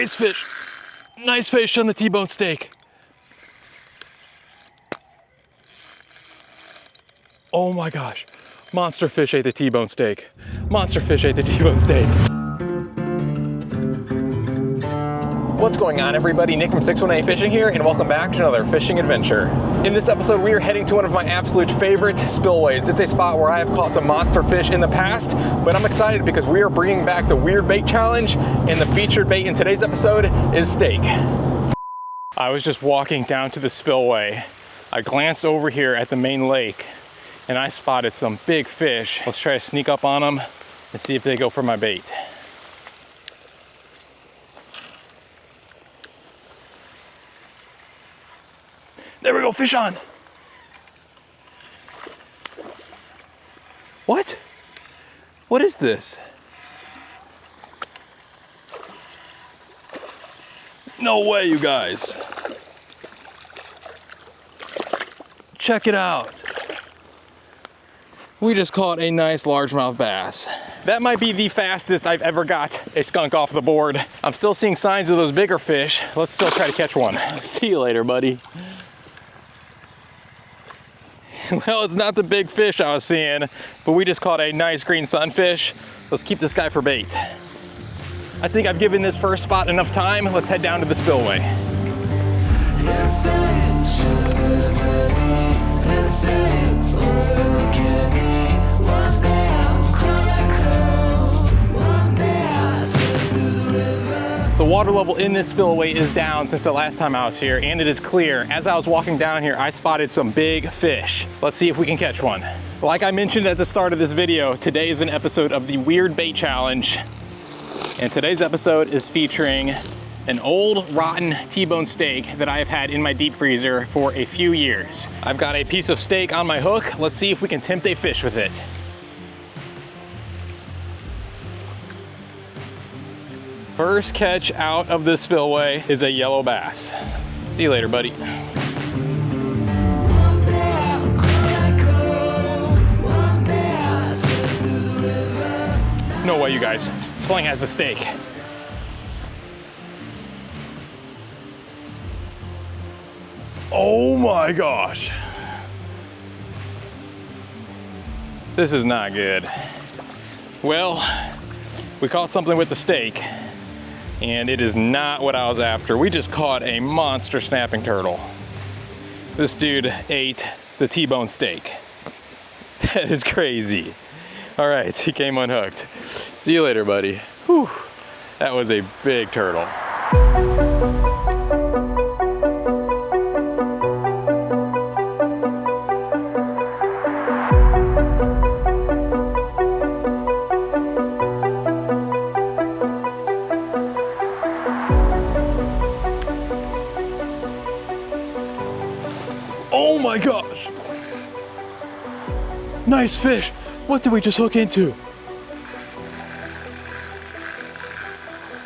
Nice fish. Nice fish on the T-bone steak. Oh my gosh. Monster fish ate the T-bone steak. Monster fish ate the T-bone steak. What's going on, everybody? Nick from 618 Fishing here, and welcome back to another fishing adventure. In this episode, we are heading to one of my absolute favorite spillways. It's a spot where I have caught some monster fish in the past, but I'm excited because we are bringing back the Weird Bait Challenge, and the featured bait in today's episode is steak. I was just walking down to the spillway. I glanced over here at the main lake, and I spotted some big fish. Let's try to sneak up on them and see if they go for my bait. There we go, fish on. What? What is this? No way, you guys. Check it out. We just caught a nice largemouth bass. That might be the fastest I've ever got a skunk off the board. I'm still seeing signs of those bigger fish. Let's still try to catch one. See you later, buddy. Well, it's not the big fish I was seeing, but we just caught a nice green sunfish. Let's keep this guy for bait. I think I've given this first spot enough time. Let's head down to the spillway. The water level in this spillway is down since the last time I was here, and it is clear. As I was walking down here, I spotted some big fish. Let's see if we can catch one. Like I mentioned at the start of this video, today is an episode of the Weird Bait Challenge. And today's episode is featuring an old rotten T-bone steak that I have had in my deep freezer for a few years. I've got a piece of steak on my hook. Let's see if we can tempt a fish with it. First catch out of this spillway is a yellow bass. See you later, buddy. No way, you guys. Sling has the steak. Oh my gosh. This is not good. Well, we caught something with the steak, and it is not what I was after. We just caught a monster snapping turtle. This dude ate the T-bone steak. That is crazy. All right, he came unhooked. See you later, buddy. Whew. That was a big turtle. Oh my gosh! Nice fish. What did we just hook into?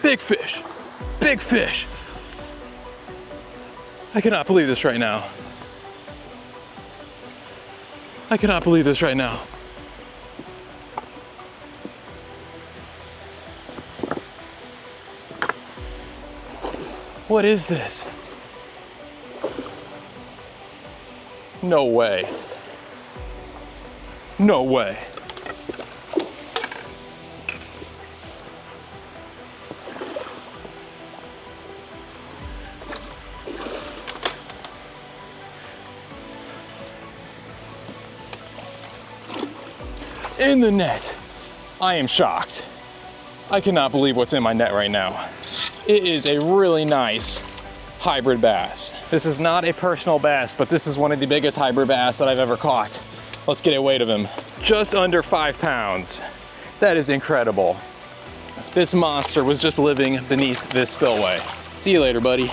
Big fish. Big fish. I cannot believe this right now. I cannot believe this right now. What is this? No way. No way. In the net. I am shocked. I cannot believe what's in my net right now. It is a really nice hybrid bass. This is not a personal best, but this is one of the biggest hybrid bass that I've ever caught. Let's get a weight of him. Just under 5 pounds. That is incredible. This monster was just living beneath this spillway. See you later, buddy.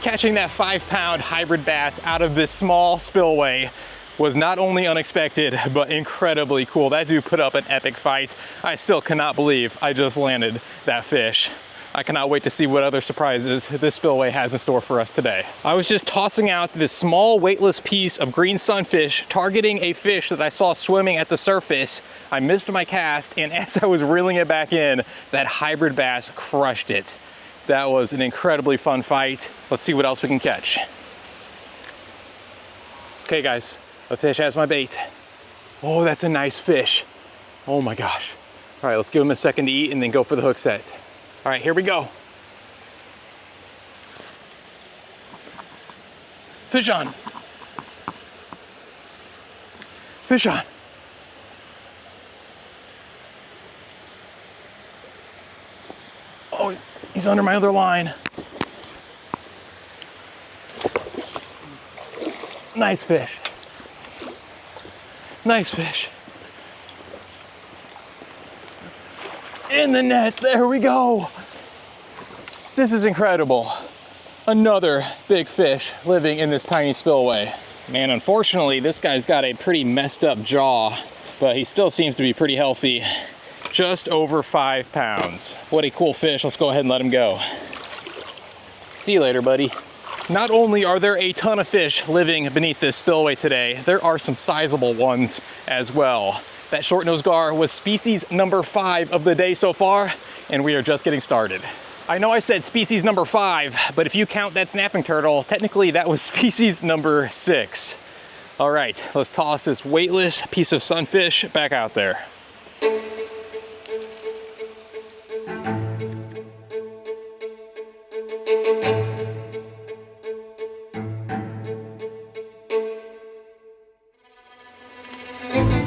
Catching that 5-pound hybrid bass out of this small spillway was not only unexpected, but incredibly cool. That dude put up an epic fight. I still cannot believe I just landed that fish. I cannot wait to see what other surprises this spillway has in store for us today. I was just tossing out this small weightless piece of green sunfish, targeting a fish that I saw swimming at the surface. I missed my cast, and as I was reeling it back in, that hybrid bass crushed it. That was an incredibly fun fight. Let's see what else we can catch. Okay guys, a fish has my bait. Oh, that's a nice fish. Oh my gosh. All right, let's give him a second to eat and then go for the hook set. All right, here we go. Fish on. Fish on. Oh, he's under my other line. Nice fish. Nice fish. In the net, there we go. This is incredible. Another big fish living in this tiny spillway. Man, unfortunately, this guy's got a pretty messed up jaw, but he still seems to be pretty healthy. Just over 5 pounds. What a cool fish. Let's go ahead and let him go. See you later, buddy. Not only are there a ton of fish living beneath this spillway today, there are some sizable ones as well. That short-nosed gar was species number 5 of the day so far, and we are just getting started. I know I said species number 5, but if you count that snapping turtle, technically that was species number 6. All right, let's toss this weightless piece of sunfish back out there.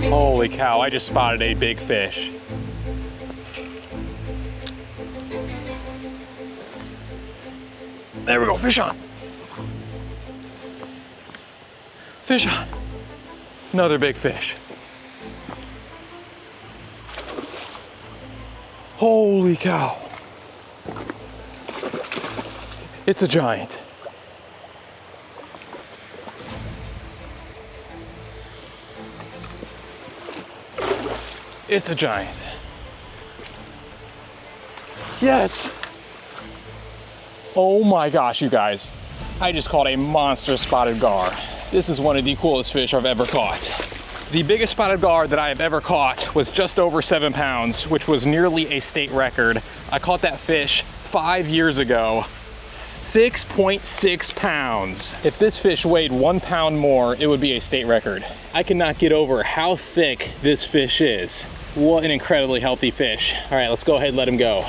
Holy cow, I just spotted a big fish. There we go, fish on. Fish on. Another big fish. Holy cow. It's a giant. It's a giant. Yes. Oh my gosh, you guys. I just caught a monster spotted gar. This is one of the coolest fish I've ever caught. The biggest spotted gar that I have ever caught was just over 7 pounds, which was nearly a state record. I caught that fish 5 years ago, 6.6 pounds. If this fish weighed 1 pound more, it would be a state record. I cannot get over how thick this fish is. What an incredibly healthy fish. All right, let's go ahead and let him go.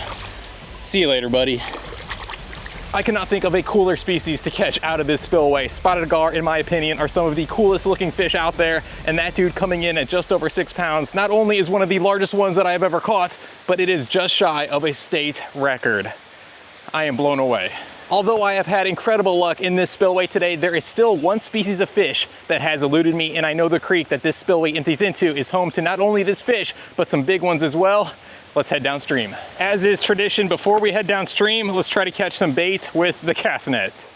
See you later, buddy. I cannot think of a cooler species to catch out of this spillway. Spotted gar, in my opinion, are some of the coolest looking fish out there, and that dude coming in at just over 6 pounds not only is one of the largest ones that I have ever caught, but it is just shy of a state record. I am blown away. Although I have had incredible luck in this spillway today, there is still one species of fish that has eluded me, and I know the creek that this spillway empties into is home to not only this fish, but some big ones as well. Let's head downstream. As is tradition, before we head downstream, let's try to catch some bait with the cast net.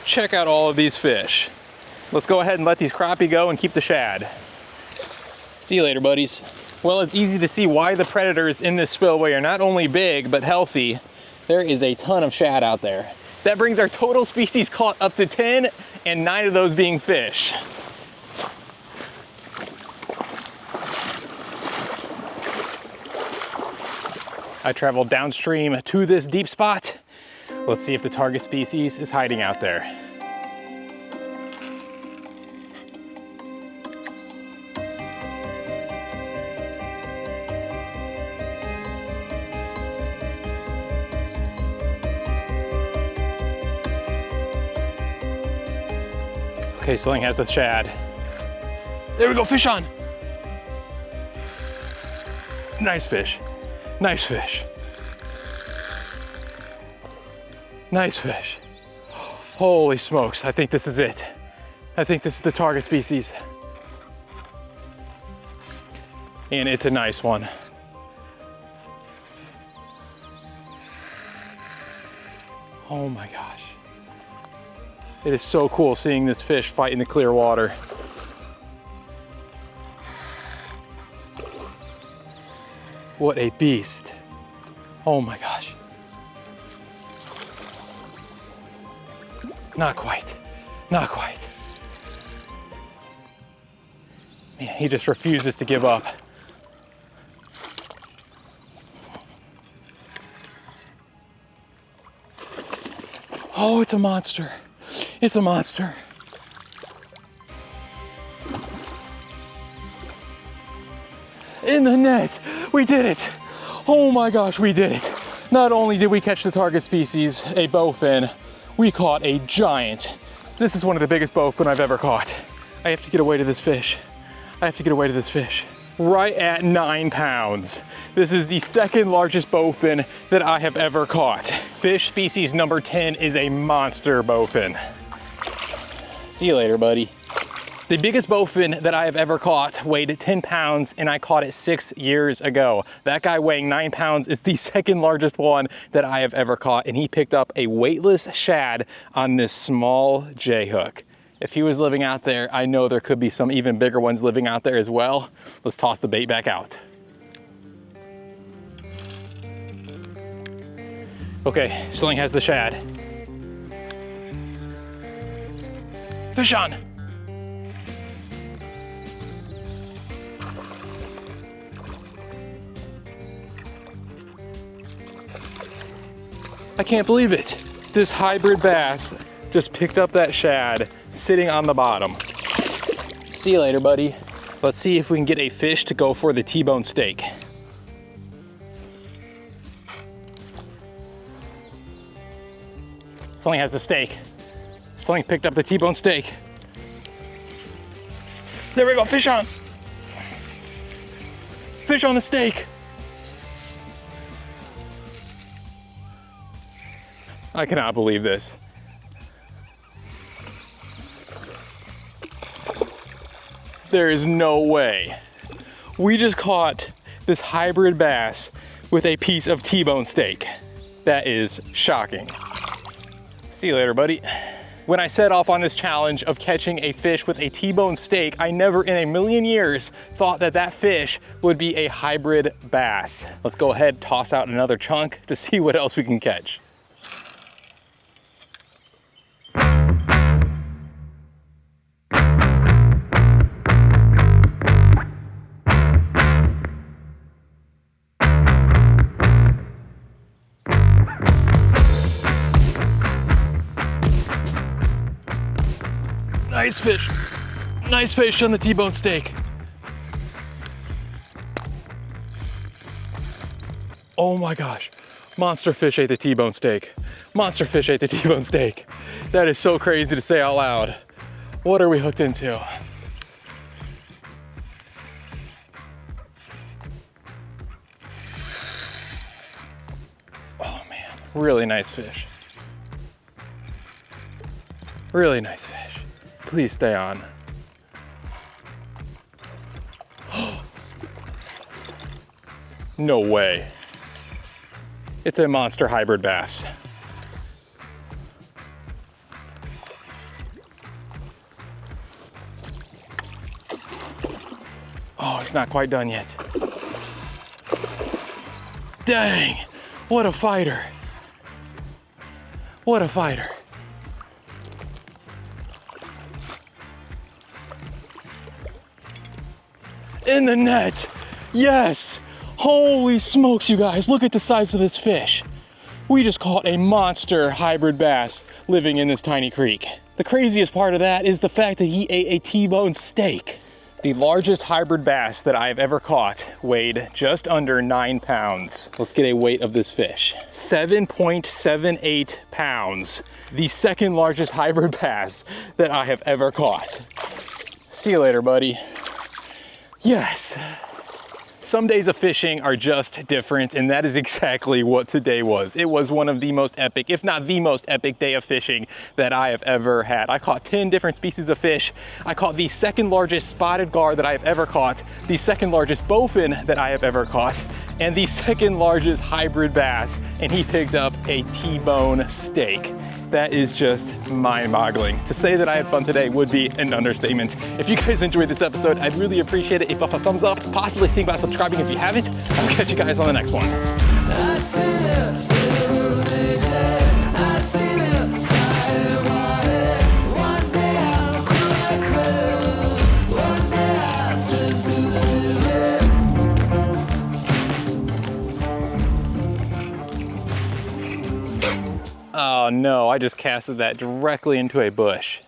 Check out all of these fish. Let's go ahead and let these crappie go and keep the shad. See you later, buddies. Well, it's easy to see why the predators in this spillway are not only big, but healthy. There is a ton of shad out there. That brings our total species caught up to 10, and 9 of those being fish. I traveled downstream to this deep spot. Let's see if the target species is hiding out there. Okay, Sling has the shad. There we go, fish on. Nice fish. Nice fish. Nice fish. Holy smokes, I think this is it. I think this is the target species. And it's a nice one. Oh my gosh. It is so cool seeing this fish fight in the clear water. What a beast. Oh my gosh. Not quite. Not quite. Man, he just refuses to give up. Oh, it's a monster. It's a monster. In the net, we did it. Oh my gosh, we did it. Not only did we catch the target species, a bowfin, we caught a giant. This is one of the biggest bowfin I've ever caught. I have to get away to this fish. I have to get away to this fish. Right at 9 pounds. This is the second largest bowfin that I have ever caught. Fish species number 10 is a monster bowfin. See you later, buddy. The biggest bowfin that I have ever caught weighed 10 pounds and I caught it 6 years ago. That guy weighing 9 pounds is the second largest one that I have ever caught, and he picked up a weightless shad on this small J-hook. If he was living out there, I know there could be some even bigger ones living out there as well. Let's toss the bait back out. Okay, Sling has the shad. Fish on. I can't believe it. This hybrid bass just picked up that shad sitting on the bottom. See you later, buddy. Let's see if we can get a fish to go for the T-bone steak. Sling has the steak. Sling picked up the T-bone steak. There we go, fish on. Fish on the steak. I cannot believe this. There is no way. We just caught this hybrid bass with a piece of T-bone steak. That is shocking. See you later, buddy. When I set off on this challenge of catching a fish with a T-bone steak, I never in a million years thought that that fish would be a hybrid bass. Let's go ahead, toss out another chunk to see what else we can catch. Nice fish. Nice fish on the T-bone steak. Oh my gosh. Monster fish ate the T-bone steak. Monster fish ate the T-bone steak. That is so crazy to say out loud. What are we hooked into? Oh man, really nice fish. Really nice fish. Please stay on. No way. It's a monster hybrid bass. Oh, it's not quite done yet. Dang, what a fighter. What a fighter. In the net, yes. Holy smokes, you guys, look at the size of this fish. We just caught a monster hybrid bass living in this tiny creek. The craziest part of that is the fact that he ate a T-bone steak. The largest hybrid bass that I've ever caught weighed just under 9 pounds. Let's get a weight of this fish. 7.78 pounds. The second largest hybrid bass that I have ever caught. See you later, buddy. Yes. Some days of fishing are just different, and that is exactly what today was. It was one of the most epic, if not the most epic day of fishing that I have ever had. I caught 10 different species of fish. I caught the second largest spotted gar that I have ever caught, the second largest bowfin that I have ever caught, and the second largest hybrid bass, and he picked up a T-bone steak. That is just mind-boggling. To say that I had fun today would be an understatement. If you guys enjoyed this episode, I'd really appreciate it if a thumbs up, possibly think about subscribing if you haven't. I'll catch you guys on the next one. Oh no, I just casted that directly into a bush.